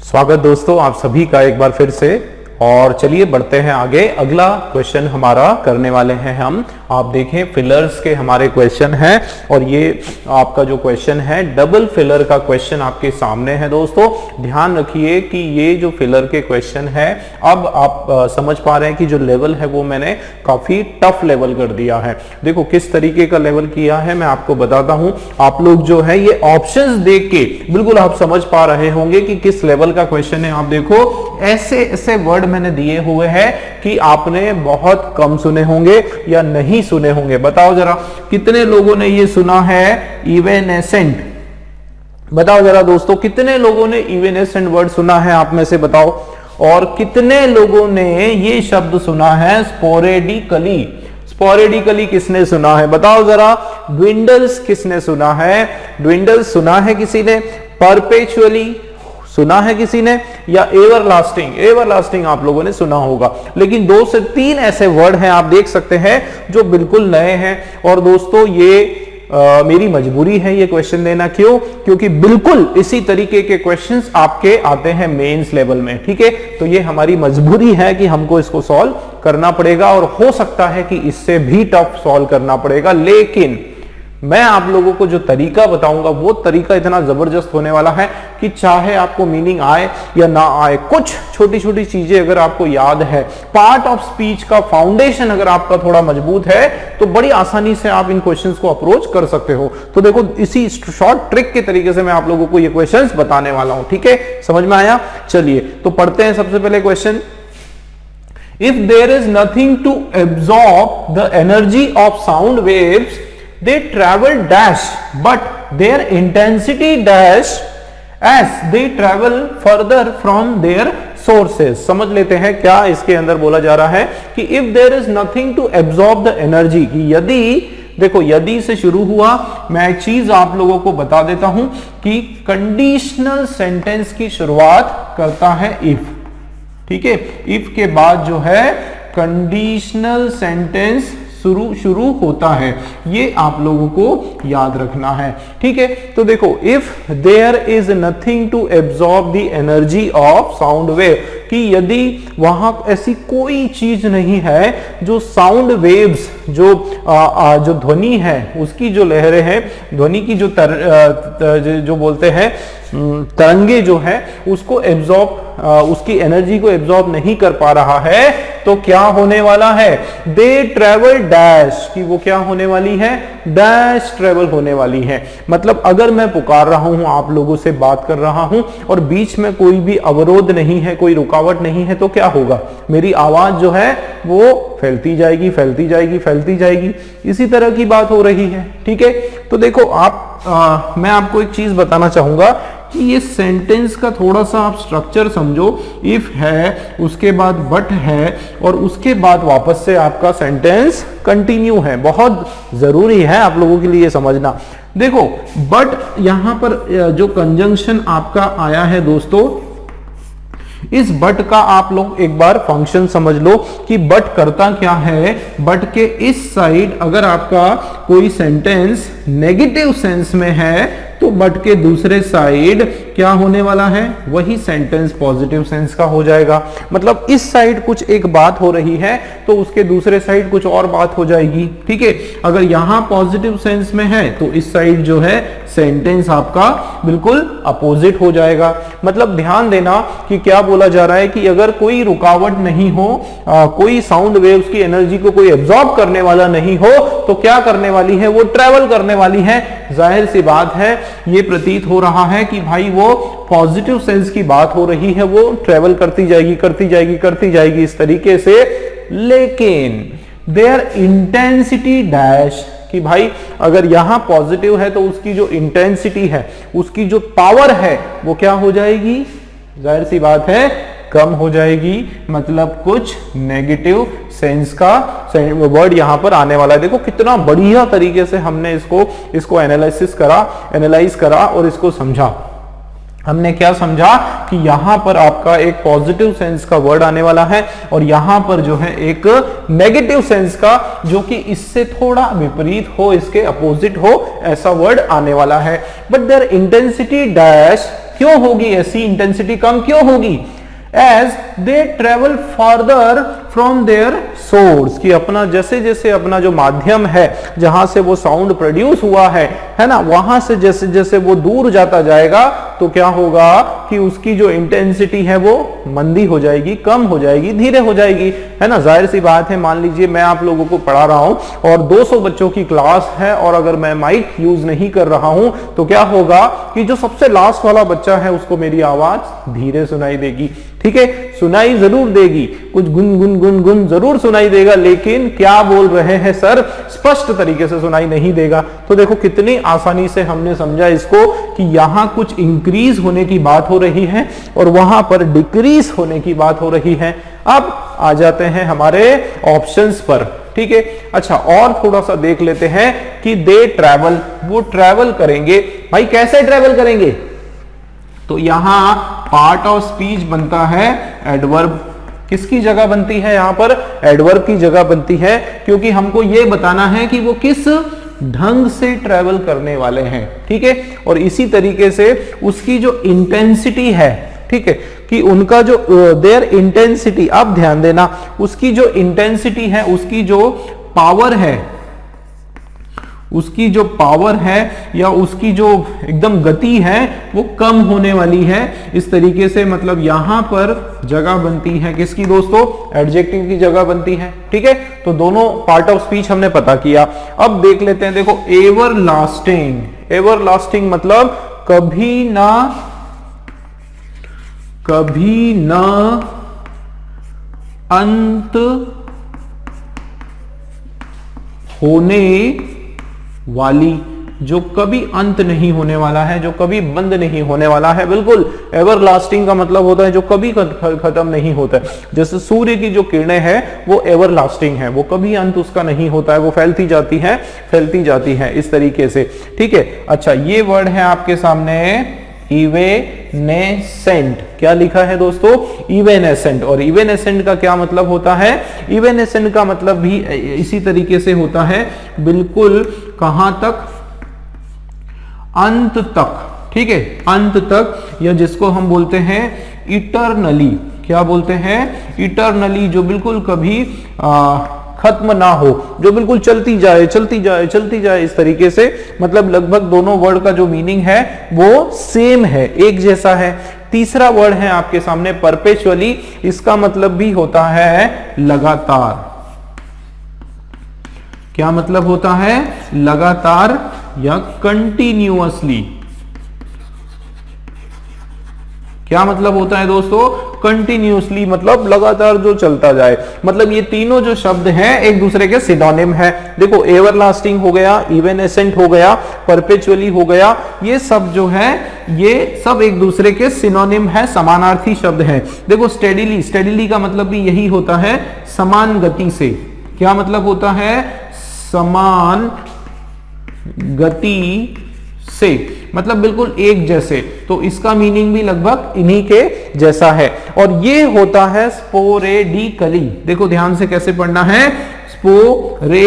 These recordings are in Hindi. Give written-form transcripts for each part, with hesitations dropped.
स्वागत दोस्तों आप सभी का एक बार फिर से। और चलिए बढ़ते हैं आगे। अगला क्वेश्चन हमारा करने वाले हैं हम। आप देखें फिलर्स के हमारे क्वेश्चन हैं और ये आपका जो क्वेश्चन है डबल फिलर का क्वेश्चन आपके सामने है। दोस्तों ध्यान रखिए कि ये जो फिलर के क्वेश्चन है, अब आप समझ पा रहे हैं कि जो लेवल है वो मैंने काफी टफ लेवल कर दिया है। देखो किस तरीके का लेवल किया है मैं आपको बताता हूं। आप लोग जो है ये ऑप्शंस देख के बिल्कुल आप समझ पा रहे होंगे कि किस लेवल का क्वेश्चन है। आप देखो ऐसे ऐसे वर्ड मैंने दिए हुए हैं कि आपने बहुत कम सुने होंगे या नहीं सुने होंगे। बताओ जरा कितने लोगों ने ये सुना है इवेनेसेंट? बताओ जरा दोस्तों कितने लोगों ने इवेनेसेंट वर्ड सुना है, आप में से बताओ। और कितने लोगों ने ये शब्द सुना है स्पोरेडिकली? स्पोरेडिकली किसने सुना है बताओ जरा। ड्विंडल्स किसने सुना है? ड्विंडल्स सुना है किसी ने? परपेचुअली सुना है किसी ने? या एवरलास्टिंग? एवरलास्टिंग आप लोगों ने सुना होगा। लेकिन 2 से 3 ऐसे वर्ड हैं आप देख सकते हैं जो बिल्कुल नए हैं। और दोस्तों ये मेरी मजबूरी है ये क्वेश्चन देना। क्यों? क्योंकि बिल्कुल इसी तरीके के क्वेश्चंस आपके आते हैं मेंस लेवल में। ठीक है, तो ये हमारी मजबूरी है कि हमको इसको सॉल्व करना पड़ेगा और हो सकता है कि इससे भी टफ सॉल्व करना पड़ेगा। लेकिन मैं आप लोगों को जो तरीका बताऊंगा वो तरीका इतना जबरदस्त होने वाला है कि चाहे आपको मीनिंग आए या ना आए, कुछ छोटी छोटी चीजें अगर आपको याद है, पार्ट ऑफ स्पीच का फाउंडेशन अगर आपका थोड़ा मजबूत है तो बड़ी आसानी से आप इन क्वेश्चंस को अप्रोच कर सकते हो। तो देखो इसी शॉर्ट ट्रिक के तरीके से मैं आप लोगों को ये क्वेश्चंस बताने वाला हूं। ठीक है, समझ में आया? चलिए तो पढ़ते हैं सबसे पहले question. If there is nothing to absorb the energy of sound waves they travel dash but their intensity dash as they travel further from their sources। समझ लेते हैं क्या इसके अंदर बोला जा रहा है कि if there is nothing to absorb the energy, कि यदि, देखो यदि से शुरू हुआ। मैं एक चीज आप लोगों को बता देता हूं कि कंडीशनल सेंटेंस की शुरुआत करता है if। ठीक है, if के बाद जो है कंडीशनल सेंटेंस शुरू होता है, ये आप लोगों को याद रखना है। ठीक है, तो देखो if there is nothing to absorb the energy of sound wave, कि यदि वहां ऐसी कोई चीज नहीं है जो साउंड वेव्स जो ध्वनि है उसकी जो लहरें हैं, ध्वनि की जो बोलते हैं तरंगे जो है उसको एब्सॉर्ब, उसकी एनर्जी को एब्सॉर्ब नहीं कर पा रहा है, तो क्या होने वाला है? दे ट्रेवल डैश, कि वो क्या होने वाली है? डैश ट्रेवल होने वाली है। मतलब अगर मैं पुकार रहा हूं, आप लोगों से बात कर रहा हूं और बीच में कोई भी अवरोध नहीं है, कोई रुकावट नहीं है, तो क्या होगा? मेरी आवाज जो है वो फैलती जाएगी, फैलती जाएगी, फैलती जाएगी। इसी तरह की बात हो रही है। ठीक है, तो देखो मैं आपको एक चीज बताना चाहूंगा कि ये सेंटेंस का थोड़ा सा आप स्ट्रक्चर समझो। इफ है, उसके बाद बट है और उसके बाद वापस से आपका सेंटेंस कंटिन्यू है। बहुत जरूरी है आप लोगों के लिए समझना। देखो बट यहां पर जो कंजंक्शन आपका आया है दोस्तों, इस बट का आप लोग एक बार फंक्शन समझ लो कि बट करता क्या है। बट के इस साइड अगर आपका कोई सेंटेंस नेगेटिव सेंस में है तो बट के दूसरे साइड क्या होने वाला है? वही सेंटेंस पॉजिटिव सेंस का हो जाएगा। मतलब इस साइड कुछ एक बात हो रही है तो उसके दूसरे साइड कुछ और बात हो जाएगी। ठीक है, अगर यहां पॉजिटिव सेंस में है तो इस साइड जो है सेंटेंस आपका बिल्कुल अपोजिट हो जाएगा। मतलब ध्यान देना कि क्या बोला जा रहा है कि अगर कोई रुकावट नहीं हो, कोई साउंड वेव्स की एनर्जी को कोई एब्जॉर्ब करने वाला नहीं हो, तो क्या करने वाली है? वो ट्रेवल करने वाली है। जाहिर सी बात है, ये प्रतीत हो रहा है कि भाई वो पॉजिटिव सेंस की बात हो रही है, वो ट्रेवल करती जाएगी, करती जाएगी, करती जाएगी इस तरीके से। लेकिन देयर इंटेंसिटी डैश, कि भाई अगर यहां पॉजिटिव है तो उसकी जो इंटेंसिटी है, उसकी जो पावर है वो क्या हो जाएगी? जाहिर सी बात है कम हो जाएगी। मतलब कुछ नेगेटिव सेंस का वर्ड यहां पर आने वाला है। देखो कितना बढ़िया तरीके से हमने इसको एनालाइज करा और इसको समझा। हमने क्या समझा कि यहां पर आपका एक पॉजिटिव सेंस का वर्ड आने वाला है और यहां पर जो है एक नेगेटिव सेंस का, जो कि इससे थोड़ा विपरीत हो, इसके अपोजिट हो, ऐसा वर्ड आने वाला है। बट देयर इंटेंसिटी डैश, क्यों होगी ऐसी इंटेंसिटी कम क्यों होगी? As they travel further from their source, कि अपना जैसे जैसे अपना जो माध्यम है जहां से वो साउंड प्रोड्यूस हुआ है ना, वहां से जैसे जैसे वो दूर जाता जाएगा तो क्या होगा कि उसकी जो इंटेंसिटी है वो मंदी हो जाएगी, कम हो जाएगी, धीरे हो जाएगी, है ना। जाहिर सी बात है, मान लीजिए मैं आप लोगों को पढ़ा रहा हूं और 200 बच्चों की क्लास है और अगर मैं माइक यूज नहीं कर रहा हूं तो क्या होगा कि जो सबसे लास्ट वाला बच्चा है उसको मेरी आवाज धीरे सुनाई देगी, ठीक है, सुनाई जरूर देगी, कुछ गुन गुन गुन गुन जरूर सुनाई देगा, लेकिन क्या बोल रहे हैं सर स्पष्ट तरीके से सुनाई नहीं देगा। तो देखो कितनी आसानी से हमने समझा इसको कि यहां कुछ इंक्रीज होने की बात हो रही है और वहां पर डिक्रीज होने की बात हो रही है। अब आ जाते हैं हमारे ऑप्शंस पर, ठीक है। अच्छा, और थोड़ा सा देख लेते हैं कि दे ट्रैवल, वो ट्रैवल करेंगे। भाई कैसे ट्रैवल करेंगे? तो यहां पार्ट ऑफ स्पीच बनता है एडवर्ब। किसकी जगह बनती है? यहां पर एडवर्ब की जगह बनती है, क्योंकि हमको यह बताना है कि वो किस ढंग से ट्रैवल करने वाले हैं, ठीक है। और इसी तरीके से उसकी जो इंटेंसिटी है, ठीक है, कि उनका जो देयर इंटेंसिटी, आप ध्यान देना, उसकी जो इंटेंसिटी है, उसकी जो पावर है, उसकी जो पावर है या उसकी जो एकदम गति है वो कम होने वाली है। इस तरीके से मतलब यहां पर जगह बनती है किसकी दोस्तों? एडजेक्टिव की जगह बनती है, ठीक है। तो दोनों पार्ट ऑफ स्पीच हमने पता किया। अब देख लेते हैं, देखो एवर लास्टिंग। एवर लास्टिंग मतलब कभी ना अंत होने वाली, जो कभी अंत नहीं होने वाला है, जो कभी बंद नहीं होने वाला है। बिल्कुल, एवरलास्टिंग का मतलब होता है जो कभी खत्म नहीं होता है। जैसे सूर्य की जो किरणें हैं वो एवरलास्टिंग है, वो कभी अंत उसका नहीं होता है, वो फैलती जाती है इस तरीके से, ठीक है। अच्छा, ये वर्ड है आपके सामने इवेनेसेंट। क्या लिखा है दोस्तों? इवेनेसेंट। और इवेनेसेंट का क्या मतलब होता है? इवेनेसेंट का मतलब भी इसी तरीके से होता है, बिल्कुल कहां तक? अंत तक, ठीक है, अंत तक, या जिसको हम बोलते हैं इटरनली। क्या बोलते हैं? इटरनली, जो बिल्कुल कभी खत्म ना हो, जो बिल्कुल चलती जाए इस तरीके से। मतलब लगभग दोनों वर्ड का जो मीनिंग है वो सेम है, एक जैसा है। तीसरा वर्ड है आपके सामने परपेचुअली। इसका मतलब भी होता है लगातार। क्या मतलब होता है? लगातार या कंटिन्यूअसली। क्या मतलब होता है दोस्तों? कंटिन्यूअसली मतलब लगातार जो चलता जाए। मतलब ये तीनों जो शब्द हैं एक दूसरे के सिनोनिम है। देखो, एवरलास्टिंग हो गया, इवेनेसेंट हो गया, परपेचुअली हो गया, ये सब जो है ये सब एक दूसरे के सिनोनिम है, समानार्थी शब्द है। देखो, स्टेडिली का मतलब भी यही होता है, समान गति से। क्या मतलब होता है? समान गति से, मतलब बिल्कुल एक जैसे। तो इसका मीनिंग भी लगभग इन्हीं के जैसा है। और ये होता है स्पोरेडिकली। देखो ध्यान से कैसे पढ़ना है, स्पोरेडिकली।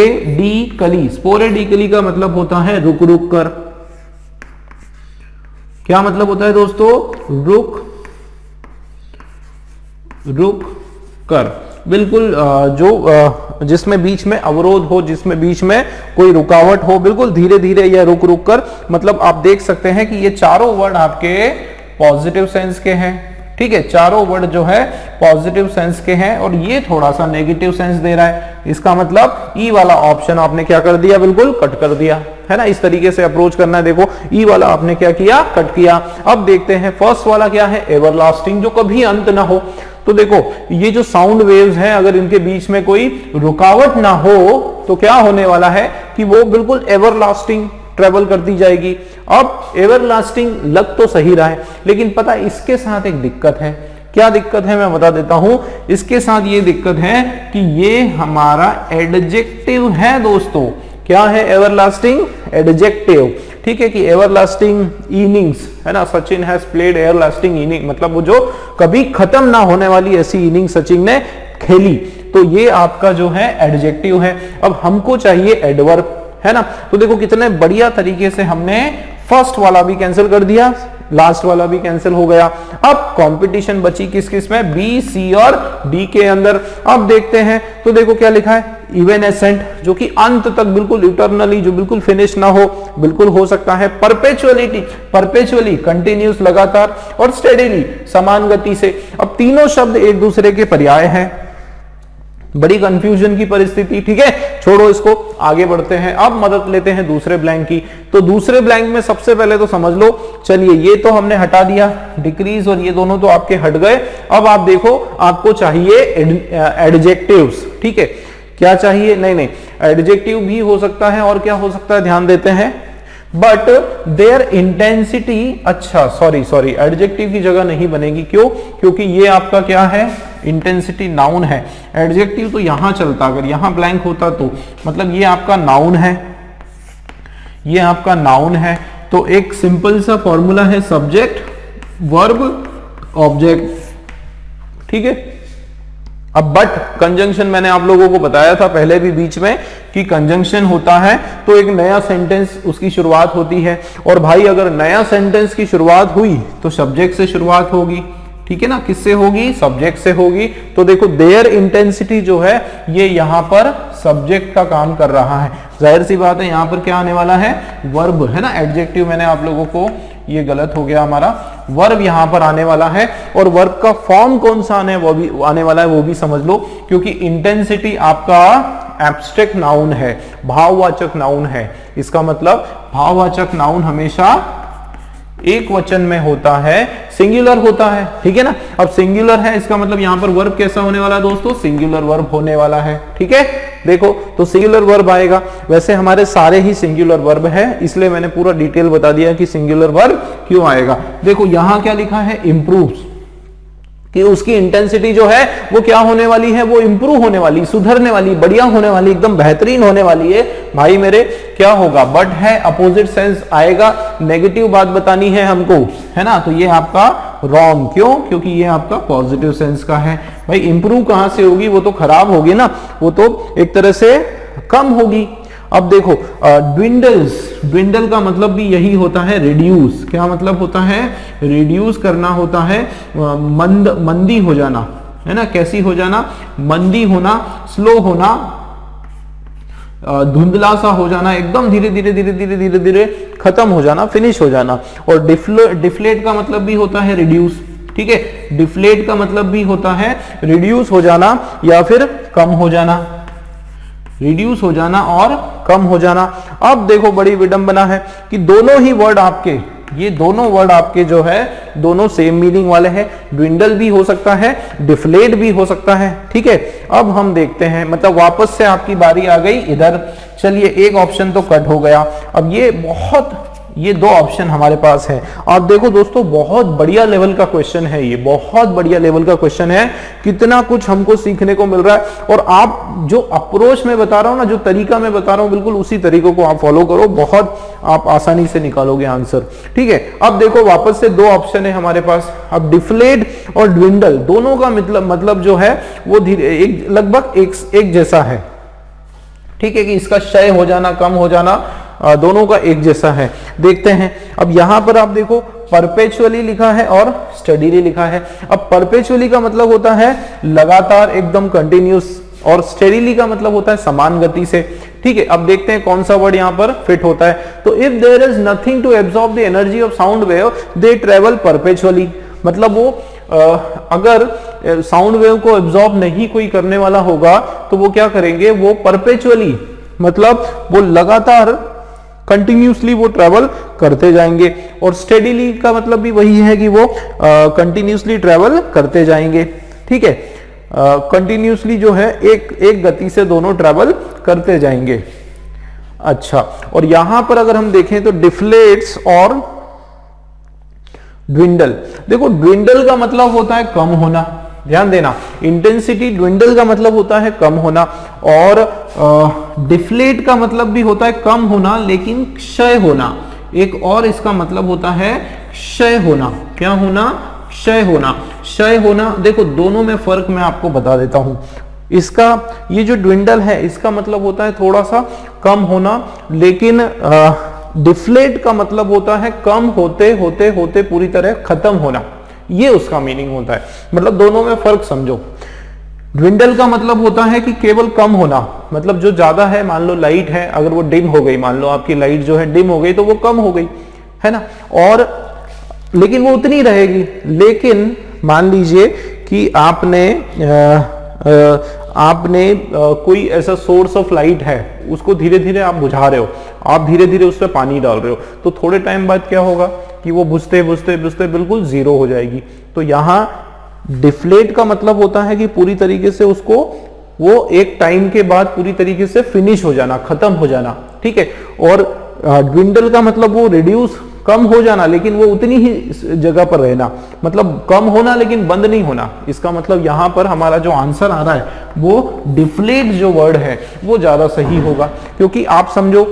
स्पोरेडिकली का मतलब होता है रुक रुक कर। क्या मतलब होता है दोस्तों? रुक कर। बिल्कुल जो जिसमें बीच में अवरोध हो, जिसमें बीच में कोई रुकावट हो, बिल्कुल धीरे धीरे या रुक रुक कर। मतलब आप देख सकते हैं कि ये चारों वर्ड आपके पॉजिटिव सेंस के हैं, ठीक है। चारों वर्ड जो है पॉजिटिव सेंस के हैं और ये थोड़ा सा नेगेटिव सेंस दे रहा है। इसका मतलब ई वाला ऑप्शन आपने क्या कर दिया? बिल्कुल कट कर दिया, है ना। इस तरीके से अप्रोच करना है। देखो, ई वाला आपने क्या किया? कट किया। अब देखते हैं फर्स्ट वाला क्या है? एवरलास्टिंग, जो कभी अंत ना हो। तो देखो, ये जो साउंड वेव्स हैं, अगर इनके बीच में कोई रुकावट ना हो तो क्या होने वाला है कि वो बिल्कुल एवरलास्टिंग ट्रेवल करती जाएगी। अब एवरलास्टिंग लग तो सही रहा है, लेकिन पता है इसके साथ एक दिक्कत है। क्या दिक्कत है मैं बता देता हूं। इसके साथ ये दिक्कत है कि ये हमारा एडजेक्टिव है दोस्तों। क्या है एवरलास्टिंग? एडजेक्टिव, ठीक है। कि एवरलास्टिंग इनिंग्स, है ना, Sachin has played everlasting inning, मतलब वो जो कभी खत्म ना होने वाली ऐसी इनिंग सचिन ने खेली। तो ये आपका जो है एडजेक्टिव है। अब हमको चाहिए एडवर्ब, है ना। तो देखो कितने बढ़िया तरीके से हमने फर्स्ट वाला भी कैंसिल कर दिया, लास्ट वाला भी कैंसिल हो गया। अब कंपटीशन बची किस किस में, बी, सी और डी के अंदर। अब देखते हैं तो देखो क्या लिखा है, इवेनेसेंट, जो कि अंत तक बिल्कुल इटर्नली, जो बिल्कुल फिनिश ना हो, बिल्कुल हो सकता है। परपेचुअलिटी, परपेचुअली कंटिन्यूस, लगातार, और स्टेडिली, समान गति से। अब तीनों शब्द एक दूसरे के पर्याय हैं, बड़ी कंफ्यूजन की परिस्थिति। ठीक है, छोड़ो इसको, आगे बढ़ते हैं। अब मदद लेते हैं दूसरे ब्लैंक की। तो दूसरे ब्लैंक में सबसे पहले तो समझ लो, चलिए ये तो हमने हटा दिया, डिक्रीज और ये दोनों तो आपके हट गए। अब आप देखो, आपको चाहिए एडजेक्टिव्स। ठीक है, क्या चाहिए, नहीं, एडजेक्टिव भी हो सकता है, और क्या हो सकता है, ध्यान देते हैं, बट देयर इंटेंसिटी, अच्छा सॉरी, एडजेक्टिव की जगह नहीं बनेगी। क्यों, क्योंकि ये आपका क्या है, इंटेंसिटी नाउन है। एडजेक्टिव तो यहां चलता, अगर यहां ब्लैंक होता तो, मतलब ये आपका नाउन है, ये आपका नाउन है। तो एक सिंपल सा फॉर्मूला है, सब्जेक्ट वर्ब ऑब्जेक्ट। ठीक है, अब बट कंजंक्शन मैंने आप लोगों को बताया था पहले भी बीच में कि कंजंक्शन होता है तो एक नया सेंटेंस उसकी शुरुआत होती है, और भाई अगर नया सेंटेंस की शुरुआत हुई तो सब्जेक्ट से शुरुआत होगी। ठीक है ना, किससे होगी, सब्जेक्ट से होगी। तो देखो देयर इंटेंसिटी जो है ये यहां पर सब्जेक्ट का काम कर रहा है, जाहिर सी बात है यहां पर क्या आने वाला है, वर्ब है ना। एडजेक्टिव मैंने आप लोगों को, ये गलत हो गया हमारा, वर्ब यहां पर आने वाला है, और वर्ब का फॉर्म कौन सा आने वाला है वो भी समझ लो, क्योंकि इंटेंसिटी आपका एब्स्ट्रैक्ट नाउन है, भाववाचक नाउन है। इसका मतलब भाववाचक नाउन हमेशा एक वचन में होता है, सिंगुलर होता है। ठीक है ना, अब सिंगुलर है, इसका मतलब यहां पर वर्ब कैसा होने वाला है दोस्तों, सिंगुलर वर्ब होने वाला है। ठीक है, देखो तो सिंगुलर वर्ब आएगा। वैसे हमारे सारे ही सिंगुलर वर्ब है, इसलिए मैंने पूरा डिटेल बता दिया कि सिंगुलर वर्ब क्यों आएगा। देखो यहां क्या लिखा है, इंप्रूव्स, कि उसकी इंटेंसिटी जो है वो क्या होने वाली है, वो इंप्रूव होने वाली, सुधरने वाली, बढ़िया होने वाली, एकदम बेहतरीन होने वाली है। भाई मेरे क्या होगा, बट है, अपोजिट सेंस आएगा, नेगेटिव बात बतानी है हमको, है ना, तो ये आपका रॉन्ग। क्यों, क्योंकि ये आपका पॉजिटिव सेंस का है। भाई इंप्रूव कहां से होगी, वो तो खराब होगी ना, वो तो एक तरह से कम होगी। अब देखो ड्विंडल्स, ड्विंडल का मतलब भी यही होता है, रिड्यूस। क्या मतलब होता है, रिड्यूस करना होता है, मंदी हो जाना, है ना, कैसी हो जाना, मंदी होना, स्लो होना, धुंधला सा हो जाना, एकदम धीरे धीरे धीरे धीरे धीरे धीरे खत्म हो जाना, फिनिश हो जाना। और डिफ्लेट का मतलब भी होता है रिड्यूस। ठीक है, डिफ्लेट का मतलब भी होता है रिड्यूस हो जाना या फिर कम हो जाना, रिड्यूस हो जाना और कम हो जाना। अब देखो बड़ी विडंबना है कि दोनों ही वर्ड आपके, ये दोनों वर्ड आपके जो है दोनों सेम मीनिंग वाले हैं। ड्विंडल भी हो सकता है, डिफ्लेट भी हो सकता है। ठीक है, अब हम देखते हैं, मतलब वापस से आपकी बारी आ गई इधर। चलिए एक ऑप्शन तो कट हो गया, अब ये दो ऑप्शन हमारे पास है। आप देखो दोस्तों, बहुत बढ़िया लेवल का क्वेश्चन है, ये बहुत बढ़िया लेवल का क्वेश्चन है, कितना कुछ हमको सीखने को मिल रहा है। और आप जो अप्रोच में बता रहा हूं ना, जो तरीका मैं बता रहा हूं, बिल्कुल उसी तरीकों को आप फॉलो करो, बहुत आप आसानी से निकालोगे आंसर। ठीक है, अब देखो वापस से दो ऑप्शन है हमारे पास। अब डिफ्लेट और ड्विंडल दोनों का मतलब जो है वो धीरे लगभग एक जैसा है। ठीक है, कि इसका क्षय हो जाना, कम हो जाना, दोनों का एक जैसा है। देखते हैं, अब यहां पर आप देखो परपेचुअली लिखा है और स्टडीली लिखा है। अब परपेचुअली का मतलब होता है लगातार, एकदम कंटिन्यूस, और स्टेडीली का मतलब होता है समान गति से। ठीक है, अब देखते हैं कौन सा वर्ड यहां पर फिट होता है। तो if there is nothing to absorb the energy of sound wave they travel perpetually, मतलब वो अगर साउंड वेव को एब्सॉर्ब नहीं कोई करने वाला होगा तो वो क्या करेंगे, वो परपेचुअली, मतलब वो लगातार कंटिन्यूसली वो ट्रेवल करते जाएंगे। और स्टेडीली का मतलब भी वही है कि वो कंटिन्यूसली ट्रेवल करते जाएंगे। ठीक है, कंटिन्यूसली जो है एक गति से दोनों ट्रेवल करते जाएंगे। अच्छा, और यहां पर अगर हम देखें तो डिफ्लेट्स और ड्विंडल, देखो ड्विंडल का मतलब होता है कम होना, ध्यान देना, इंटेंसिटी ड्विंडल का मतलब होता है कम होना, और डिफ्लेट का मतलब भी होता है कम होना लेकिन क्षय होना। एक और इसका मतलब होता है क्षय होना। क्या होना, क्षय होना। क्षय होना, देखो दोनों में फर्क मैं आपको बता देता हूं। इसका ये जो ड्विंडल है इसका मतलब होता है थोड़ा सा कम होना, लेकिन डिफ्लेट का मतलब होता है कम होते होते होते पूरी तरह खत्म होना, ये उसका मीनिंग होता है। मतलब दोनों में फर्क समझो। ड्विंडल का मतलब होता है कि केवल कम होना, मतलब जो ज्यादा है, मान लो लाइट है, अगर वो डिम हो गई, मान लो आपकी लाइट जो है डिम हो गई तो वो कम हो गई, है ना, और लेकिन वो उतनी रहेगी। लेकिन मान लीजिए कि आपने कोई ऐसा सोर्स ऑफ लाइट है, उसको धीरे धीरे आप बुझा रहे हो, आप धीरे धीरे उस पर पानी डाल रहे हो, तो थोड़े टाइम बाद क्या होगा कि वो बुझते बुझते बुझते बिल्कुल जीरो हो जाएगी। तो यहाँ डिफ्लेट का मतलब होता है कि पूरी तरीके से उसको वो एक टाइम के बाद पूरी तरीके से फिनिश हो जाना, खत्म हो जाना, ठीक है। और ड्विंडल का मतलब वो रिड्यूस, कम हो जाना, लेकिन वो उतनी ही जगह पर रहना, मतलब कम होना लेकिन बंद नहीं होना। इसका मतलब यहां पर हमारा जो आंसर आ रहा है वो डिफ्लेट जो वर्ड है वो ज्यादा सही होगा, क्योंकि आप समझो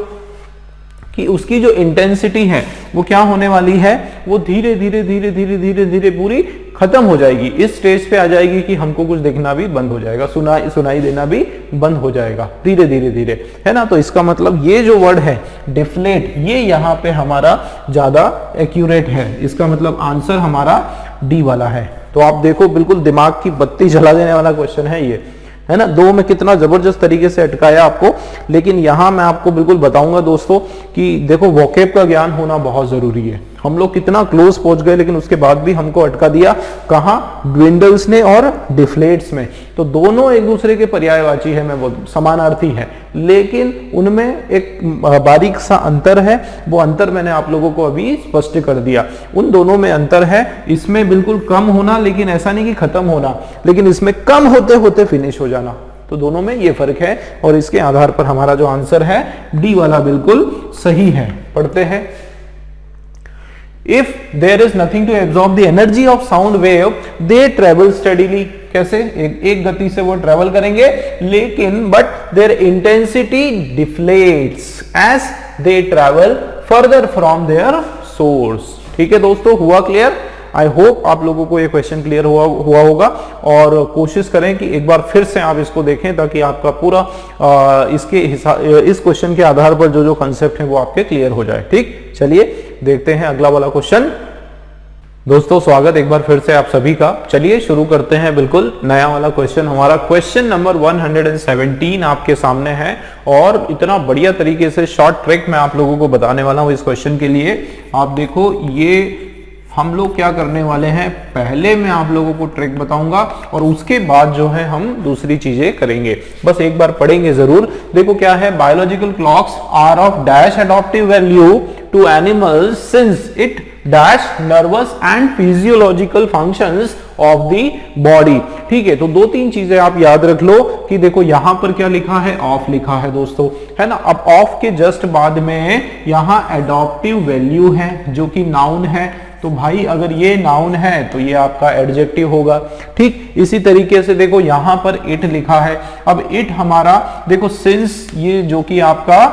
कि उसकी जो इंटेंसिटी है वो क्या होने वाली है, वो धीरे धीरे धीरे धीरे धीरे धीरे पूरी खत्म हो जाएगी। इस स्टेज पे आ जाएगी कि हमको कुछ दिखना भी बंद हो जाएगा, सुनाई देना भी बंद हो जाएगा धीरे धीरे धीरे, है ना। तो इसका मतलब ये जो वर्ड है डिफ्लेट, ये यहाँ पे हमारा ज्यादा एक्यूरेट है। इसका मतलब आंसर हमारा डी वाला है। तो आप देखो बिल्कुल दिमाग की बत्ती जला देने वाला क्वेश्चन है ये, है ना। दो में कितना जबरदस्त तरीके से अटकाया आपको, लेकिन यहां मैं आपको बिल्कुल बताऊंगा दोस्तों कि देखो वोकैब का ज्ञान होना बहुत जरूरी है। हम लोग कितना क्लोज पहुंच गए, लेकिन उसके बाद भी हमको अटका दिया कहां, ड्विंडल्स ने और डिफ्लेट्स में। तो दोनों एक दूसरे के पर्यायवाची है, मैं बोल समानार्थी है, लेकिन उनमें एक बारीक सा अंतर है। वो अंतर मैंने आप लोगों को अभी स्पष्ट कर दिया। उन दोनों में अंतर है, इसमें बिल्कुल कम होना, लेकिन ऐसा नहीं कि खत्म होना, लेकिन इसमें कम होते होते फिनिश हो जाना। तो दोनों में ये फर्क है, और इसके आधार पर हमारा जो आंसर है डी वाला बिल्कुल सही है। पढ़ते हैं, If there is nothing to absorb the energy of sound wave, they travel steadily. कैसे? एक गति से वो ट्रेवल करेंगे, लेकिन but their intensity deflates as they travel further from their source. ठीक है दोस्तों, हुआ क्लियर? आई होप आप लोगों को ये क्वेश्चन क्लियर हुआ होगा, और कोशिश करें कि एक बार फिर से आप इसको देखें, ताकि आपका पूरा इस क्वेश्चन के आधार पर जो कंसेप्ट है वो आपके क्लियर हो जाए। ठीक, चलिए देखते हैं अगला वाला क्वेश्चन। दोस्तों स्वागत एक बार फिर से आप सभी का। चलिए शुरू करते हैं बिल्कुल नया वाला क्वेश्चन। हमारा क्वेश्चन नंबर 117 आपके सामने है, और इतना बढ़िया तरीके से शॉर्ट ट्रिक मैं आप लोगों को बताने वाला हूं इस क्वेश्चन के लिए। आप देखो, ये हम लोग क्या करने वाले हैं, पहले मैं आप लोगों को ट्रिक बताऊंगा और उसके बाद जो है हम दूसरी चीजें करेंगे। बस एक बार पढ़ेंगे जरूर। देखो क्या है, biological clocks are of dash adaptive value to animals since it dash nervous and physiological functions of the body. ठीक है, तो दो तीन चीजें आप याद रख लो कि देखो यहां पर क्या लिखा है, ऑफ लिखा है दोस्तों, है ना। अब ऑफ के जस्ट बाद में यहां एडॉप्टिव वैल्यू है जो कि नाउन है। तो भाई अगर ये नाउन है तो ये आपका एडजेक्टिव होगा। ठीक, इसी तरीके से देखो यहां पर इट लिखा है। अब इट हमारा देखो सिंस, ये जो कि आपका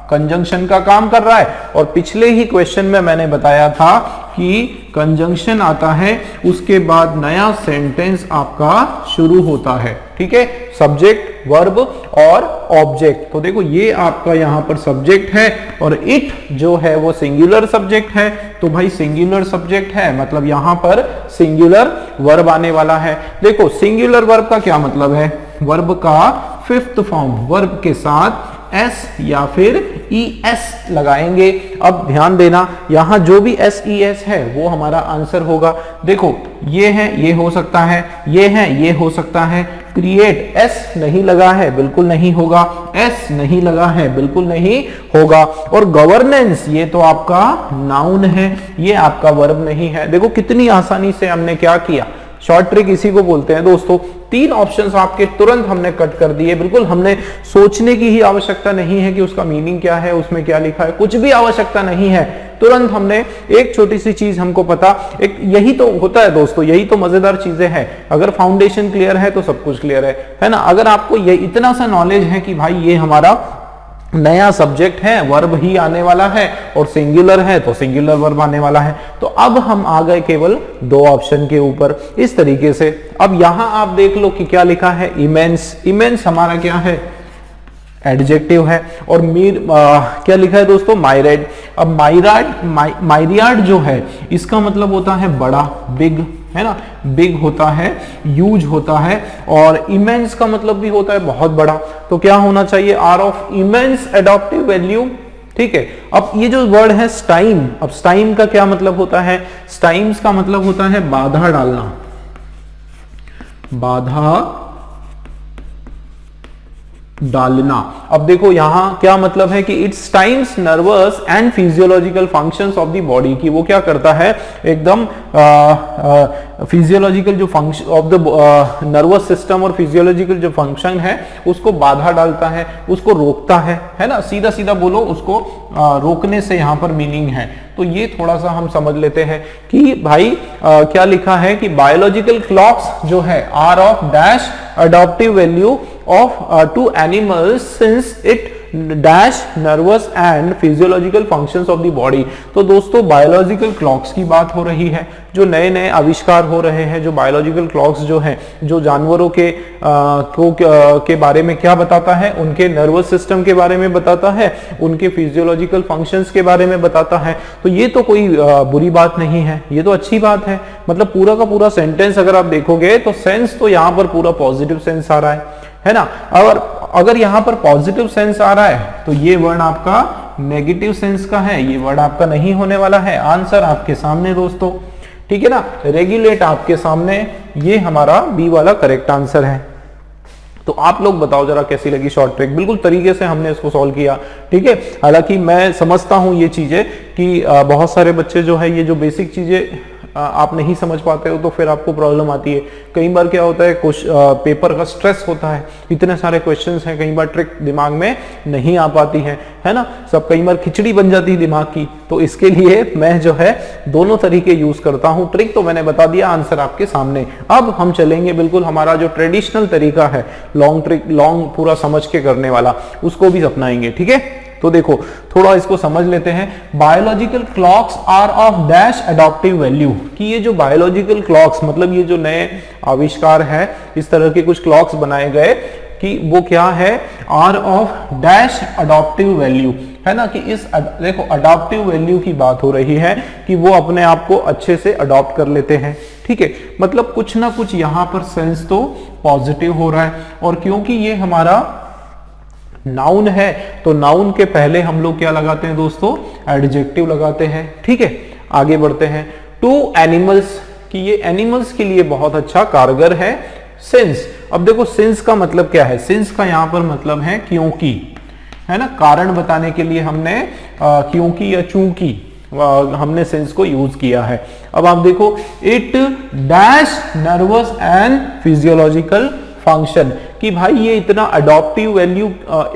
कंजंक्शन का काम कर रहा है, और पिछले ही क्वेश्चन में मैंने बताया था कि कंजंक्शन आता है उसके बाद नया सेंटेंस आपका शुरू होता है। ठीक है, सब्जेक्ट, वर्ब और ऑब्जेक्ट। तो देखो ये आपका यहां पर सब्जेक्ट है, और इट जो है वो सिंगुलर सब्जेक्ट है। तो भाई सिंगुलर सब्जेक्ट है मतलब यहां पर सिंगुलर वर्ब आने वाला है। देखो सिंगुलर वर्ब का क्या मतलब है, वर्ब का फिफ्थ फॉर्म, वर्ब के साथ एस या फिर ई एस लगाएंगे। अब ध्यान देना, यहां जो भी एस ई एस है वो हमारा आंसर होगा। देखो ये है, ये हो सकता है, ये है, ये हो सकता है। क्रिएट, एस नहीं लगा है, बिल्कुल नहीं होगा। एस नहीं लगा है, बिल्कुल नहीं होगा। और गवर्नेंस, ये तो आपका नाउन है, ये आपका वर्ब नहीं है। देखो कितनी आसानी से हमने क्या किया, शॉर्ट ट्रिक इसी को बोलते हैं दोस्तों। तीन ऑप्शंस आपके तुरंत हमने कट कर दिए, बिल्कुल हमने सोचने की ही आवश्यकता नहीं है कि उसका मीनिंग क्या है, उसमें क्या लिखा है, कुछ भी आवश्यकता नहीं है। तुरंत हमने एक छोटी सी चीज हमको पता, एक यही तो होता है दोस्तों, यही तो मजेदार चीजें हैं। अगर फाउंडेशन क्लियर है तो सब कुछ क्लियर है ना। अगर आपको ये इतना सा नॉलेज है कि भाई ये हमारा नया सब्जेक्ट है, वर्ब ही आने वाला है, और सिंगुलर है तो सिंगुलर वर्ब आने वाला है, तो अब हम आ गए केवल दो ऑप्शन के ऊपर इस तरीके से। अब यहां आप देख लो कि क्या लिखा है, इमेंस। इमेंस हमारा क्या है, एडजेक्टिव है। और क्या लिखा है दोस्तों, माइरेड। अब माइरियाड जो है इसका मतलब होता है बड़ा, बिग, है ना, बिग होता है, ह्यूज होता है। और इमेंस का मतलब भी होता है बहुत बड़ा। तो क्या होना चाहिए, are of immense adaptive value. ठीक है, अब ये जो वर्ड है स्टाइम, अब स्टाइम का क्या मतलब होता है, स्टाइम्स का मतलब होता है बाधा डालना, बाधा डालना। अब देखो यहां क्या मतलब है कि it's times nervous and physiological functions of the body, की वो क्या करता है, एकदम फिजियोलॉजिकल जो function of the nervous system और फिजियोलॉजिकल जो फंक्शन है उसको बाधा डालता है, उसको रोकता है ना, सीधा सीधा बोलो उसको रोकने से यहां पर मीनिंग है। तो ये थोड़ा सा हम समझ लेते हैं कि भाई क्या लिखा है कि बायोलॉजिकल क्लॉक्स जो है are of dash adaptive value of to animals since it dash nervous and physiological functions of the body। तो दोस्तों बायोलॉजिकल क्लॉक्स की बात हो रही है, जो नए नए आविष्कार हो रहे हैं, जो बायोलॉजिकल क्लॉक्स जो हैं, जो जानवरों के बारे में क्या बताता है, उनके नर्वस सिस्टम के बारे में बताता है, उनके फिजियोलॉजिकल फंक्शंस के बारे में बताता है। तो ये तो कोई बुरी बात नहीं है, ये तो अच्छी बात है। मतलब पूरा का पूरा सेंटेंस अगर आप देखोगे तो सेंस तो यहाँ पर पूरा पॉजिटिव सेंस आ रहा है ना। और अगर यहां पर पॉजिटिव सेंस आ रहा है तो ये वर्ड आपका नेगेटिव सेंस का है, ये वर्ड आपका नहीं होने वाला है। आंसर आपके सामने दोस्तों, ठीक है ना, रेगुलेट आपके सामने, ये हमारा बी वाला करेक्ट आंसर है। तो आप लोग बताओ जरा कैसी लगी शॉर्ट ट्रिक, बिल्कुल तरीके से हमने इसको सॉल्व किया, ठीक है। हालांकि मैं समझता हूं ये चीजें कि बहुत सारे बच्चे जो है ये जो बेसिक चीजें आप नहीं समझ पाते हो तो फिर आपको प्रॉब्लम आती है। कई बार क्या होता है, कुछ पेपर का स्ट्रेस होता है, इतने सारे क्वेश्चंस हैं, कई बार ट्रिक दिमाग में नहीं आ पाती है ना, सब कई बार खिचड़ी बन जाती है दिमाग की। तो इसके लिए मैं जो है दोनों तरीके यूज करता हूं। ट्रिक तो मैंने बता दिया, आंसर आपके सामने। अब हम चलेंगे बिल्कुल हमारा जो ट्रेडिशनल तरीका है, लॉन्ग ट्रिक, लॉन्ग पूरा समझ के करने वाला, उसको भी अपनाएंगे, ठीक है। तो देखो थोड़ा इसको समझ लेते हैं। Biological clocks are of dash adaptive value, कि ये जो बायोलॉजिकल क्लॉक्स मतलब ये जो नए आविष्कार है, इस तरह के कुछ क्लॉक्स बनाए गए कि वो क्या है, are of dash adaptive value, है ना। कि इस देखो अडॉप्टिव वैल्यू की बात हो रही है कि वो अपने आप को अच्छे से अडॉप्ट कर लेते हैं, ठीक है। मतलब कुछ ना कुछ यहां पर सेंस तो पॉजिटिव हो रहा है। और क्योंकि ये हमारा नाउन है तो नाउन के पहले हम लोग क्या लगाते हैं दोस्तों, एडजेक्टिव लगाते हैं, ठीक है। आगे बढ़ते हैं। टू एनिमल्स, कि ये एनिमल्स के लिए बहुत अच्छा कारगर है। सिंस, अब देखो सिंस का मतलब क्या है, सिंस का यहां पर मतलब है क्योंकि, है ना, कारण बताने के लिए हमने क्योंकि या चूंकि हमने सिंस को यूज किया है। अब आप देखो, it dash nervous and physiological function, कि भाई ये इतना अडॉप्टिव वैल्यू,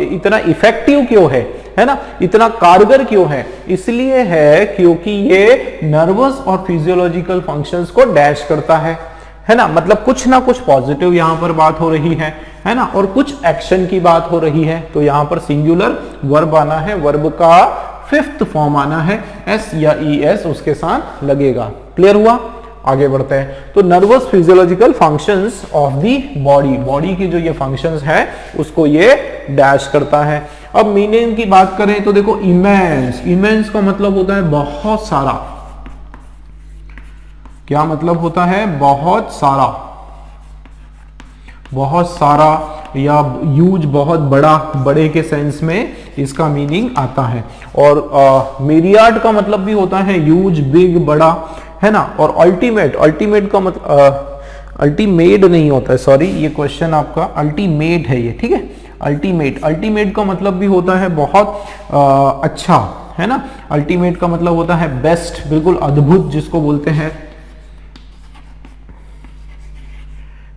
इतना इफेक्टिव क्यों है ना, इतना कारगर क्यों है, इसलिए है क्योंकि ये नर्वस और फिजियोलॉजिकल फंक्शंस को डैश करता है ना। मतलब कुछ ना कुछ पॉजिटिव यहां पर बात हो रही है ना, और कुछ एक्शन की बात हो रही है। तो यहां पर सिंगुलर वर्ब आना है, वर्ब का फिफ्थ फॉर्म आना है, एस या ईएस उसके साथ लगेगा। क्लियर हुआ, आगे बढ़ते हैं। तो nervous physiological functions of the body, body की जो ये फंक्शंस है उसको ये डैश करता है। अब मीनिंग की बात करें तो देखो इमेंस, इमेंस का मतलब होता है बहुत सारा। क्या मतलब होता है, बहुत सारा, बहुत सारा या ह्यूज, बहुत बड़ा, बड़े के सेंस में इसका मीनिंग आता है। और मिरियाड का मतलब भी होता है ह्यूज, बिग, बड़ा, है ना। और अल्टीमेट, अल्टीमेट का मतलब अल्टीमेट नहीं होता है, सॉरी ये क्वेश्चन आपका अल्टीमेट है ये, ठीक है। अल्टीमेट, अल्टीमेट का मतलब भी होता है बहुत अच्छा, है ना। अल्टीमेट का मतलब होता है बेस्ट, बिल्कुल अद्भुत, जिसको बोलते हैं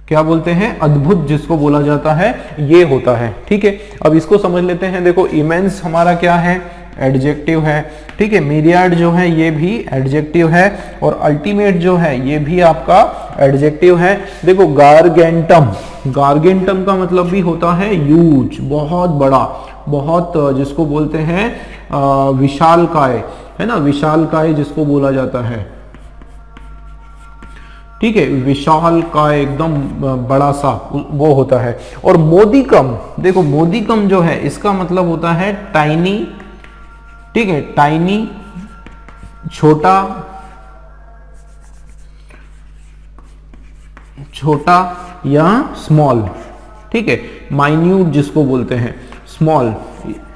क्या बोलते हैं, अद्भुत, जिसको बोला जाता है, ये होता है, ठीक है। अब इसको समझ लेते हैं। देखो इमेंस हमारा क्या है, एडजेक्टिव है, ठीक है। मिरियाड जो है ये भी एडजेक्टिव है, और अल्टीमेट जो है ये भी आपका एडजेक्टिव है। देखो गार्गेंटम, गार्गेंटम का मतलब भी होता है ह्यूज, बहुत बड़ा, बहुत, जिसको बोलते हैं विशालकाय, है ना, विशालकाय जिसको बोला जाता है, ठीक है, विशाल का एकदम बड़ा सा वो होता है। और मोदिकम, देखो मोदिकम जो है इसका मतलब होता है टाइनी, ठीक है, टाइनी छोटा, छोटा या स्मॉल, ठीक है, माइन्यूट जिसको बोलते हैं, स्मॉल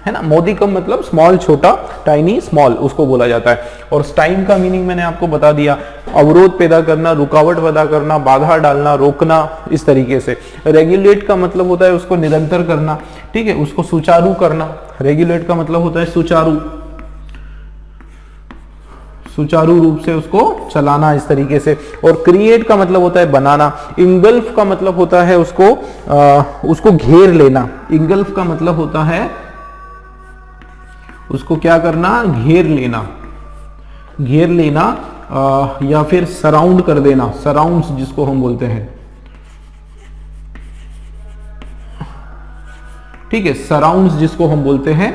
है ना, मोदिकम मतलब स्मॉल छोटा, टाइनी स्मॉल उसको बोला जाता है। और टाइम का मीनिंग मैंने आपको बता दिया, अवरोध पैदा करना, रुकावट पैदा करना, बाधा डालना, रोकना, इस तरीके से। रेगुलेट का मतलब होता है उसको निरंतर करना, ठीक है, उसको सुचारू करना। रेगुलेट का मतलब होता है सुचारू, सुचारू रूप से उसको चलाना, इस तरीके से। और क्रिएट का मतलब होता है बनाना। इंगल्फ का मतलब होता है उसको घेर लेना। इंगल्फ का मतलब होता है उसको क्या करना, घेर लेना, घेर लेना, या फिर सराउंड कर देना, सराउंड्स जिसको हम बोलते हैं, ठीक है, सराउंड्स जिसको हम बोलते हैं,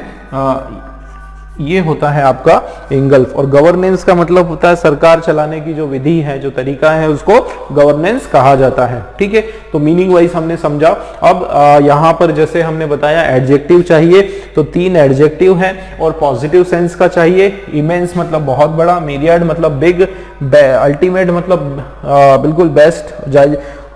ये होता है आपका इंगल्फ। और गवर्नेंस का मतलब होता है सरकार चलाने की जो विधि है, जो तरीका है, उसको गवर्नेंस कहा जाता है, ठीक है। तो मीनिंग वाइज हमने समझा। अब यहां पर जैसे हमने बताया एडजेक्टिव चाहिए, तो 3 एडजेक्टिव है। और पॉजिटिव सेंस का चाहिए, इमेंस मतलब बहुत बड़ा, मिरियड मतलब बिग, अल्टीमेट मतलब बिल्कुल बेस्ट।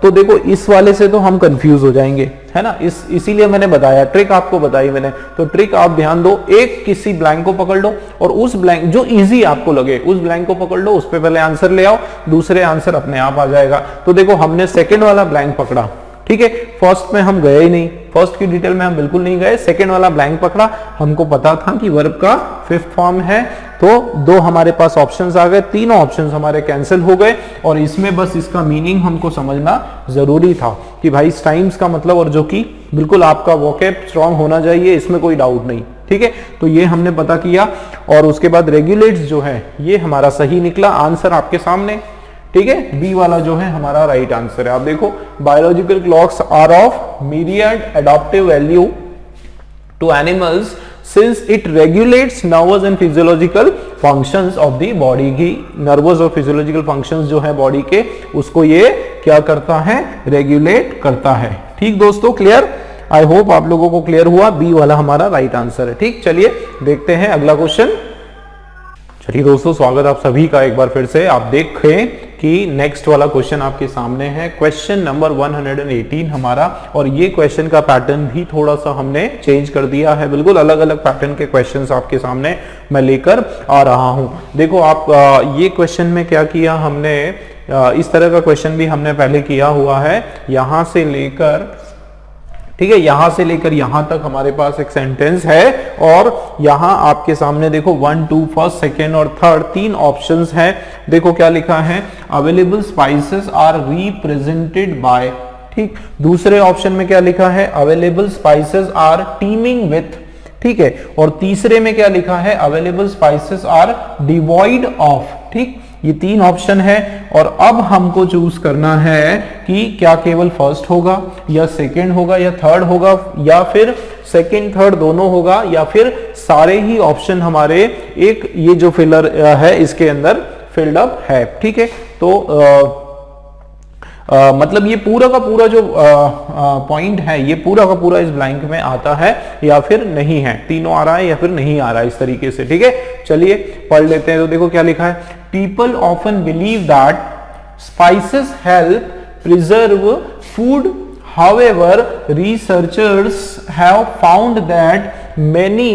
तो देखो इस वाले से तो हम कंफ्यूज हो जाएंगे, है ना, इसीलिए मैंने बताया, ट्रिक आपको बताई मैंने। तो ट्रिक आप ध्यान दो, एक किसी ब्लैंक को पकड़ लो और उस ब्लैंक जो इजी आपको लगे उस ब्लैंक को पकड़ लो, उस पे पहले आंसर ले आओ, दूसरे आंसर अपने आप आ जाएगा। तो देखो हमने सेकंड वाला ब्लैंक पकड़ा, ठीक है, फर्स्ट में हम गए ही नहीं, फर्स्ट की डिटेल में हम बिल्कुल नहीं गए, सेकंड वाला ब्लैंक पकड़ा, हमको पता था कि वर्ब का 5th फॉर्म है, तो 2 हमारे पास ऑप्शंस आ गए, तीनों ऑप्शंस हमारे कैंसिल हो गए। और इसमें बस इसका मीनिंग हमको समझना जरूरी था कि भाई टाइम्स का मतलब, और जो कि बिल्कुल आपका वोकैब स्ट्रांग होना चाहिए, इसमें कोई डाउट नहीं, ठीक है। तो ये हमने पता किया। और उसके बाद रेगुलेट्स जो है ये हमारा सही निकला, आंसर आपके सामने, ठीक है, बी वाला जो है हमारा राइट आंसर है। आप देखो, biological clocks are of myriad adaptive value to animals since it regulates nervous and physiological functions of the body की nervous और physiological functions जो है बॉडी के, उसको ये क्या करता है, रेगुलेट करता है। ठीक दोस्तों, क्लियर? आई होप आप लोगों को क्लियर हुआ, बी वाला हमारा राइट आंसर है। ठीक, चलिए देखते हैं अगला क्वेश्चन। चलिए दोस्तों, स्वागत आप सभी का एक बार फिर से। आप देखें कि नेक्स्ट वाला क्वेश्चन आपके सामने है, क्वेश्चन नंबर 118 हमारा। और ये क्वेश्चन का पैटर्न भी थोड़ा सा हमने चेंज कर दिया है, बिल्कुल अलग अलग पैटर्न के क्वेश्चंस आपके सामने मैं लेकर आ रहा हूं। देखो आप ये क्वेश्चन में क्या किया हमने, इस तरह का क्वेश्चन भी हमने पहले किया हुआ है। यहां से लेकर, ठीक है, यहां से लेकर यहां तक हमारे पास एक सेंटेंस है, और यहां आपके सामने देखो 1, 2, फर्स्ट, सेकेंड और थर्ड 3 ऑप्शंस हैं। देखो क्या लिखा है, available spices are represented by, ठीक। दूसरे ऑप्शन में क्या लिखा है, available spices are teeming with, ठीक है। और तीसरे में क्या लिखा है, available spices are devoid of, ठीक। ये 3 ऑप्शन है, और अब हमको चूज करना है कि क्या केवल फर्स्ट होगा या सेकंड होगा या थर्ड होगा, या फिर सेकंड थर्ड दोनों होगा, या फिर सारे ही ऑप्शन हमारे एक ये जो फिलर है इसके अंदर फिल्ड अप है, ठीक है। तो मतलब ये पूरा का पूरा जो पॉइंट है, ये पूरा का पूरा इस ब्लैंक में आता है या फिर नहीं है, तीनों आ रहा है या फिर नहीं आ रहा है, इस तरीके से, ठीक है। चलिए पढ़ लेते हैं। तो देखो क्या लिखा है, people often believe that spices help preserve food, however researchers have found that many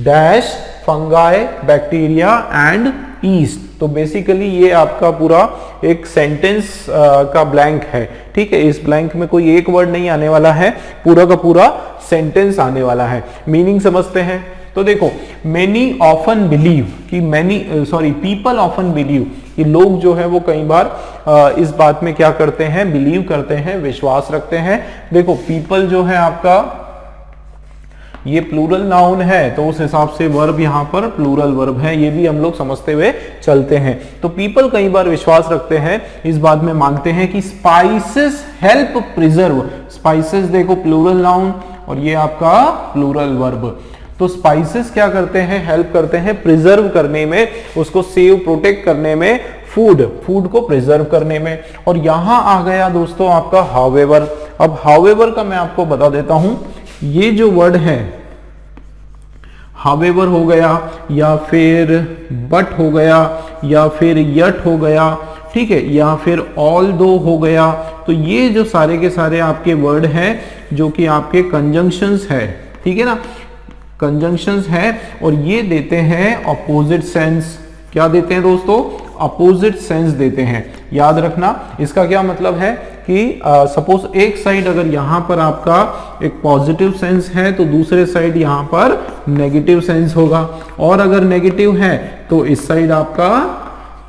dash fungi, bacteria and yeast। तो बेसिकली ये आपका पूरा एक सेंटेंस का ब्लैंक है, ठीक है। इस ब्लैंक में कोई एक वर्ड नहीं आने वाला है, पूरा का पूरा सेंटेंस आने वाला है। मीनिंग समझते हैं। तो देखो, मेनी ऑफन बिलीव कि पीपल ऑफन बिलीव कि लोग जो है वो कई बार इस बात में क्या करते हैं, बिलीव करते हैं, विश्वास रखते हैं। देखो पीपल जो है आपका ये प्लूरल नाउन है, तो उस हिसाब से वर्ब यहाँ पर प्लूरल वर्ब है, ये भी हम लोग समझते हुए चलते हैं। तो पीपल कई बार विश्वास रखते हैं, इस बात में मानते हैं कि स्पाइसेस हेल्प प्रिजर्व। स्पाइसेस देखो प्लूरल नाउन और ये आपका प्लूरल वर्ब। तो स्पाइसेस क्या करते हैं, हेल्प करते हैं प्रिजर्व करने में, उसको सेव प्रोटेक्ट करने में फूड को प्रिजर्व करने में। और यहां आ गया दोस्तों आपका हाउएवर। अब हाउएवर का मैं आपको बता देता हूं, ये जो वर्ड है हाउएवर हो गया, या फिर बट हो गया, या फिर यट हो गया, ठीक है, या फिर ऑल दो हो गया, तो ये जो सारे के सारे आपके वर्ड हैं जो कि आपके कंजंक्शंस है, ठीक है ना, कंजंक्शंस है, और ये देते हैं अपोजिट सेंस। क्या देते हैं दोस्तों? अपोजिट सेंस देते हैं। याद रखना, इसका क्या मतलब है कि सपोज एक साइड अगर यहां पर आपका एक पॉजिटिव सेंस है तो दूसरे साइड यहां पर नेगेटिव सेंस होगा, और अगर नेगेटिव है तो इस साइड आपका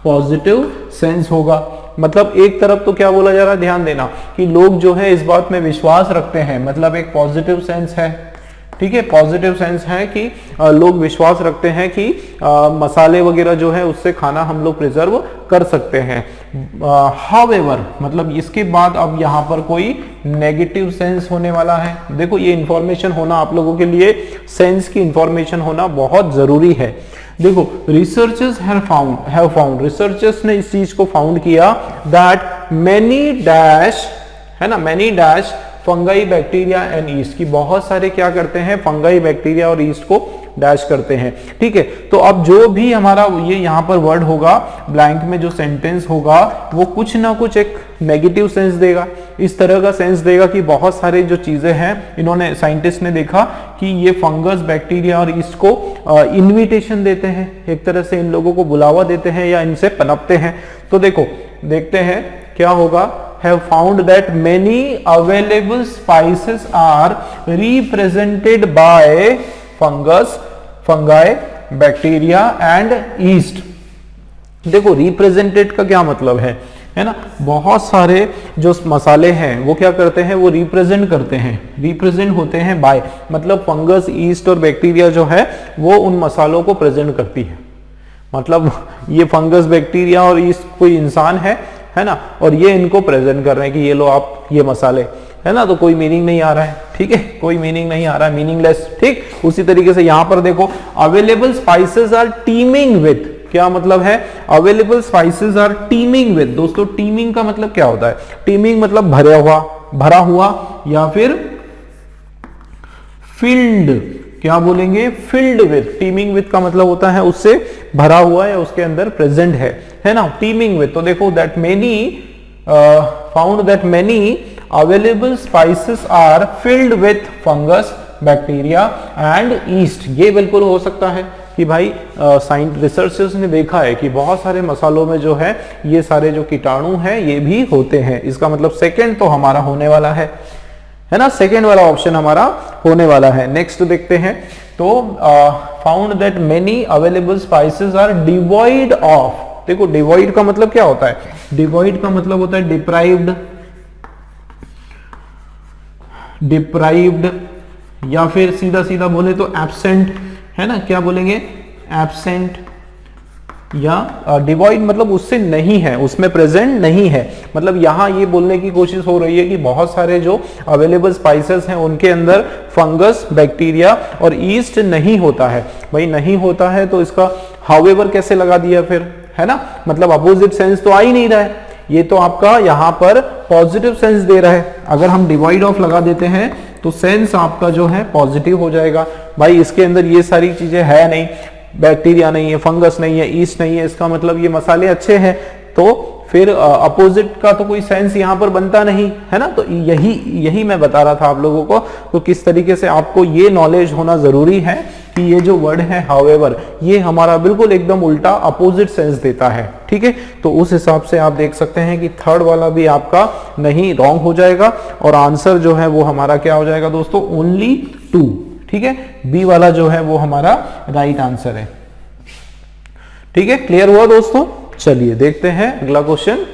पॉजिटिव सेंस होगा। मतलब एक तरफ तो क्या बोला जा रहा है, ध्यान देना कि लोग जो है इस बात में विश्वास रखते हैं, मतलब एक पॉजिटिव सेंस है, ठीक है, पॉजिटिव सेंस है कि लोग विश्वास रखते हैं कि मसाले वगैरह जो है उससे खाना हम लोग प्रिजर्व कर सकते हैं। हाउएवर मतलब इसके बाद अब यहाँ पर कोई नेगेटिव सेंस होने वाला है। देखो ये इंफॉर्मेशन होना आप लोगों के लिए, सेंस की इंफॉर्मेशन होना बहुत जरूरी है। देखो रिसर्चर्स हैव फाउंड, रिसर्चर्स ने इस चीज को फाउंड किया दैट मैनी डैश, है ना, many dash fungi, bacteria and east, की बहुत सारे क्या करते हैं, फंगाई, बैक्टीरिया और ईस्ट को डैश करते हैं, ठीक है। तो अब जो भी हमारा ये यहाँ पर वर्ड होगा, ब्लैंक में जो सेंटेंस होगा वो कुछ ना कुछ एक नेगेटिव सेंस देगा, इस तरह का सेंस देगा कि बहुत सारे जो चीजें हैं, इन्होंने साइंटिस्ट ने देखा कि ये फंगस, बैक्टीरिया और ईस्ट को इन्विटेशन देते हैं, एक तरह से इन लोगों को बुलावा देते हैं या इनसे पनपते हैं। तो देखो देखते हैं क्या होगा। Have found that many available spices are represented by fungus, fungi, bacteria and yeast। देखो रिप्रेजेंटेड का क्या मतलब है ना, बहुत सारे जो मसाले हैं वो क्या करते हैं, वो रिप्रेजेंट करते हैं, रिप्रेजेंट होते हैं बाय, मतलब फंगस, ईस्ट और बैक्टीरिया जो है वो उन मसालों को प्रेजेंट करती है। मतलब ये फंगस, बैक्टीरिया और ईस्ट कोई इंसान है ना, और ये इनको प्रेजेंट कर रहे हैं कि ये लो आप ये मसाले, है ना। तो कोई मीनिंग नहीं आ रहा है, ठीक है, कोई मीनिंग नहीं आ रहा है, मीनिंगलेस, ठीक। उसी तरीके से यहां पर देखो available spices are teeming with, क्या मतलब है, available spices are teeming with. दोस्तों टीमिंग का मतलब क्या होता है, टीमिंग मतलब भरा हुआ या फिर फिल्ड, क्या बोलेंगे, फिल्ड विद। टीमिंग विद का मतलब होता है उससे भरा हुआ या उसके अंदर प्रेजेंट है ना, टीमिंग विद। तो देखो that many found that many available spices are filled with fungus, bacteria and yeast. ये बिल्कुल हो सकता है कि भाई रिसर्चर्स ने देखा है कि बहुत सारे मसालों में जो है ये सारे जो कीटाणु हैं ये भी होते हैं। इसका मतलब सेकंड तो हमारा होने वाला है ना, सेकंड वाला ऑप्शन हमारा होने वाला है। नेक्स्ट देखते हैं, तो found that many available spices are devoid of. देखो डिवॉइड का मतलब क्या होता है, डिवॉइड का मतलब होता है डिप्राइव्ड या फिर सीधा सीधा बोले तो एब्सेंट, है ना, क्या बोलेंगे, एब्सेंट या डिवॉइड मतलब उससे नहीं है, उसमें प्रेजेंट नहीं है। मतलब यहां ये बोलने की कोशिश हो रही है कि बहुत सारे जो अवेलेबल स्पाइसेस हैं उनके अंदर फंगस, बैक्टीरिया और ईस्ट नहीं होता है। भाई नहीं होता है तो इसका हाउएवर कैसे लगा दिया फिर, है ना, मतलब अपोजिट सेंस तो आ ही नहीं रहा है, ये तो आपका यहां पर पॉजिटिव सेंस दे रहा है। अगर हम डिवाइड ऑफ लगा देते हैं तो सेंस आपका जो है पॉजिटिव हो जाएगा। भाई इसके अंदर ये सारी चीजें है नहीं, बैक्टीरिया नहीं है, फंगस नहीं है, ईस्ट नहीं है, इसका मतलब ये मसाले अच्छे हैं, तो फिर अपोजिट का तो कोई सेंस यहाँ पर बनता नहीं, है ना। तो यही मैं बता रहा था आप लोगों को। तो किस तरीके से आपको ये नॉलेज होना जरूरी है कि ये जो वर्ड है हाउएवर, ये हमारा बिल्कुल एकदम उल्टा अपोजिट सेंस देता है, ठीक है। तो उस हिसाब से आप देख सकते हैं कि थर्ड वाला भी आपका नहीं, रॉन्ग हो जाएगा, और आंसर जो है वो हमारा क्या हो जाएगा दोस्तों, ओनली 2, ठीक है। बी वाला जो है वो हमारा राइट आंसर है, ठीक है। क्लियर हुआ दोस्तों। चलिए देखते हैं अगला क्वेश्चन।